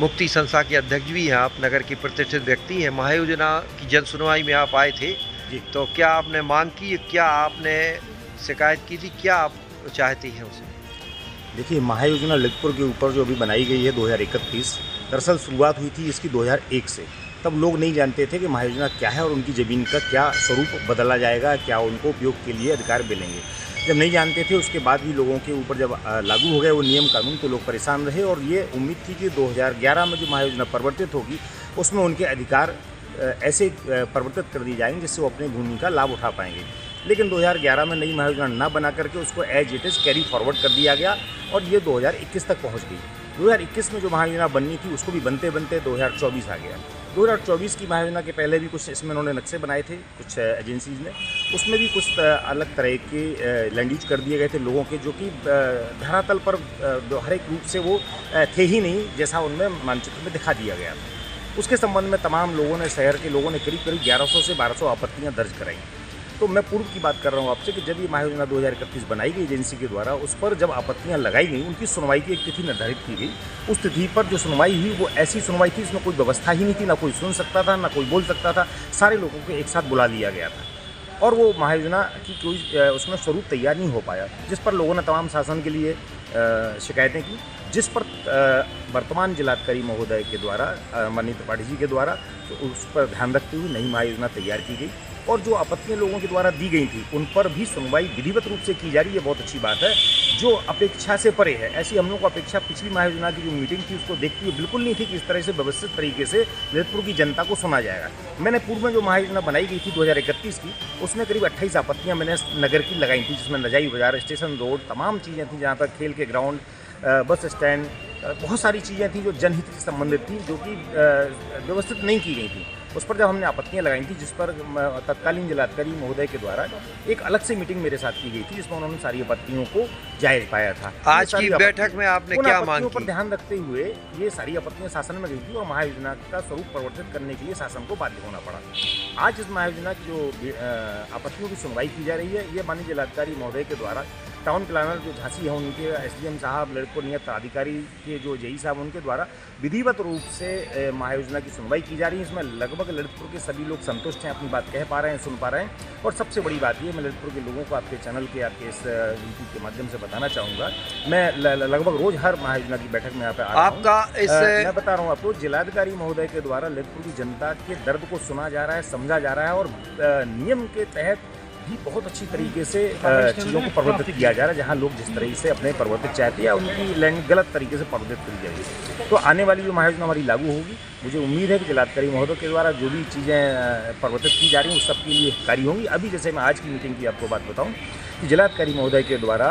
मुक्ति संस्था के अध्यक्ष भी हैं आप, नगर की प्रतिष्ठित व्यक्ति हैं। महायोजना की जन सुनवाई में आप आए थे, जी। तो क्या आपने मांग की, क्या आपने शिकायत की थी, क्या आप चाहती हैं उसे? देखिए, महायोजना ललितपुर के ऊपर जो अभी बनाई गई है 2031, दरअसल शुरुआत हुई थी इसकी 2001 से। तब लोग नहीं जानते थे कि महायोजना क्या है और उनकी ज़मीन का क्या स्वरूप बदला जाएगा, क्या उनको उपयोग के लिए अधिकार मिलेंगे। जब नहीं जानते थे, उसके बाद भी लोगों के ऊपर जब लागू हो गए वो नियम कानून, तो लोग परेशान रहे और ये उम्मीद थी कि 2011 में जो महायोजना परिवर्तित होगी उसमें उनके अधिकार ऐसे परिवर्तित कर दिए जाएंगे जिससे वो अपनी भूमि का लाभ उठा पाएंगे। लेकिन 2011 में नई महायोजना ना बना करके उसको as it is carry forward कर दिया गया और ये 2021 तक पहुंच गई। 2021 में जो महायोजना बननी थी उसको भी बनते बनते 2024 आ गया। 2024 की महायोजना के पहले भी कुछ इसमें उन्होंने नक्शे बनाए थे कुछ एजेंसीज़ ने, उसमें भी कुछ अलग तरह के लैंड यूज कर दिए गए थे लोगों के, जो कि धरातल पर व्यवहारिक रूप से वो थे ही नहीं जैसा उनमें मानचित्र में दिखा दिया गया था। उसके संबंध में तमाम लोगों ने, शहर के लोगों ने करीब 1100 से 1200 आपत्तियाँ दर्ज कराई। तो मैं पूर्व की बात कर रहा हूँ आपसे कि जब ये महायोजना 2031 बनाई गई एजेंसी के द्वारा, उस पर जब आपत्तियाँ लगाई गई, उनकी सुनवाई की एक तिथि निर्धारित की गई। उस तिथि पर जो सुनवाई हुई वो ऐसी सुनवाई थी जिसमें कोई व्यवस्था ही नहीं थी, ना कोई सुन सकता था, ना कोई बोल सकता था। सारे लोगों को एक साथ बुला लिया गया था और वो महायोजना की कोई उसमें स्वरूप तैयार नहीं हो पाया, जिस पर लोगों ने तमाम शासन के लिए शिकायतें की, जिस पर वर्तमान जिलाधिकारी महोदय के द्वारा, माननीय त्रिपाठी जी के द्वारा, तो उस पर ध्यान रखते हुए नई महायोजना तैयार की गई और जो आपत्तियां लोगों के द्वारा दी गई थी उन पर भी सुनवाई विधिवत रूप से की जा रही है। बहुत अच्छी बात है, जो अपेक्षा से परे है। ऐसी हम लोग को अपेक्षा पिछली महायोजना की जो मीटिंग थी उसको देखते हुए बिल्कुल नहीं थी कि इस तरह से व्यवस्थित तरीके से ललितपुर की जनता को सुना जाएगा। मैंने पूर्व में जो महायोजना बनाई गई थी 2031 की, उसमें करीब 28 आपत्तियाँ मैंने नगर की लगाई थी, जिसमें नजाई बाजार, स्टेशन रोड, तमाम चीज़ें थी, जहाँ पर खेल के ग्राउंड, बस स्टैंड, बहुत सारी चीज़ें थी जो जनहित से संबंधित थी, जो कि व्यवस्थित नहीं की गई थी। उस पर जब हमने आपत्तियां लगाई थी, जिस पर तत्कालीन जिलाधिकारी महोदय के द्वारा एक अलग से मीटिंग मेरे साथ की गई थी, जिसमें उन्होंने सारी आपत्तियों को जायज़ पाया था। आज की बैठक में आपने क्या मांग की? पर ध्यान रखते हुए ये सारी आपत्तियां शासन में गई थी और महायोजना का स्वरूप परिवर्तित करने के लिए शासन को बाध्य होना पड़ा। आज इस महायोजना की जो आपत्तियों की सुनवाई की जा रही है, ये माननीय जिलाधिकारी महोदय के द्वारा, टाउन प्लानर जो झांसी है उनके, एसडीएम साहब, ललितपुर नियत अधिकारी के जो जेई साहब, उनके द्वारा विधिवत रूप से महायोजना की सुनवाई की जा रही है। इसमें लगभग ललितपुर के सभी लोग संतुष्ट हैं, अपनी बात कह पा रहे हैं, सुन पा रहे हैं। और सबसे बड़ी बात ये, मैं ललितपुर के लोगों को आपके चैनल के, आपके इस यूट्यूब के माध्यम से बताना चाहूँगा, मैं लगभग रोज़ हर महायोजना की बैठक में यहाँ पे आ रहा हूँ। मैं बता रहा हूँ आपको, जिलाधिकारी महोदय के द्वारा ललितपुर की जनता के दर्द को सुना जा रहा है, समझा जा रहा है और नियम के तहत भी बहुत अच्छी तरीके से चीज़ों को परिवर्तित किया जा रहा है। जहाँ लोग जिस तरह से अपने परिवर्तित चाहते हैं या उनकी लैंड गलत तरीके से परिवर्तित करी जाएगी। तो आने वाली जो महायोजना हमारी लागू होगी, मुझे उम्मीद है कि जिलाधिकारी महोदय के द्वारा जो भी चीज़ें परिवर्तित की जा रही हैं उस सब के लिए कार्य होंगी। अभी जैसे मैं आज की मीटिंग की आपको बात बताऊँ कि जिलाधिकारी महोदय के द्वारा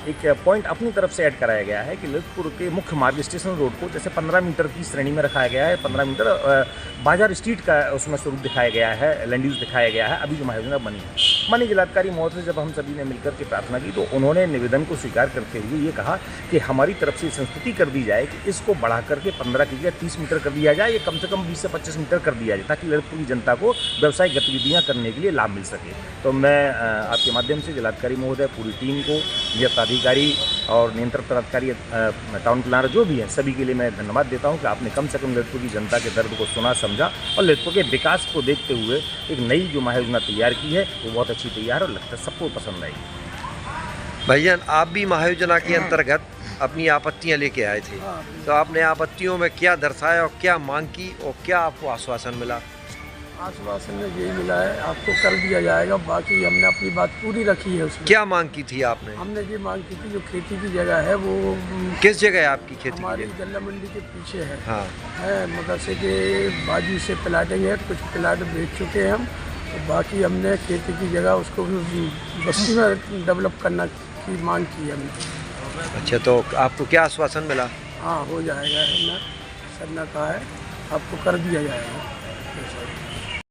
एक पॉइंट अपनी तरफ से ऐड कराया गया है कि ललितपुर के मुख्य मार्ग स्टेशन रोड को जैसे 15 मीटर की श्रेणी में रखाया गया है। 15 मीटर बाजार स्ट्रीट का उसमें स्वरूप दिखाया गया है, लैंड यूज दिखाया गया है, अभी जो महायोजना बनी है। माननीय जिलाधिकारी महोदय से जब हम सभी ने मिलकर के प्रार्थना की, तो उन्होंने निवेदन को स्वीकार करते हुए ये कहा कि हमारी तरफ से संस्तुति कर दी जाए कि इसको बढ़ा करके 15 की जगह 30 मीटर कर दिया जाए, या कम से कम 20 से 25 मीटर कर दिया जाए, ताकि ललितपुर की जनता को व्यावसायिक गतिविधियाँ करने के लिए लाभ मिल सके। तो मैं आपके माध्यम से जिलाधिकारी महोदय, पूरी टीम को, नियत अधिकारी और नियंत्रण पदाधिकारी, टाउन प्लानर जो भी है, सभी के लिए मैं धन्यवाद देता हूँ कि आपने कम से कम ललितपुर की जनता के दर्द को सुना, समझा और ललितपुर के विकास को देखते हुए एक नई जो महायोजना तैयार की है वो बहुत अच्छी तैयार और लगता है सबको पसंद आएगी। भैया, आप भी महायोजना के अंतर्गत अपनी आपत्तियां लेके आए थे, तो आपने आपत्तियों में क्या दर्शाया और क्या मांग की और क्या आपको आश्वासन मिला? आश्वासन में यही मिला है, आपको कर दिया जाएगा। बाकी हमने अपनी बात पूरी रखी है। उसमें क्या मांग की थी आपने? हमने ये मांग की थी, जो खेती की जगह है वो किस जगह है आपकी खेती? हमारी गल्ला मंडी के पीछे है। हाँ है, मदरसे के बाजू से प्लाटिंग है, कुछ प्लाट बेच चुके हैं हम, तो बाकी हमने खेती की जगह उसको भी बस्ती में डेवलप करना की मांग की है हमने। अच्छा, तो आपको क्या आश्वासन मिला? हाँ, हो जाएगा। हमने सर ने कहा है आपको कर दिया जाएगा।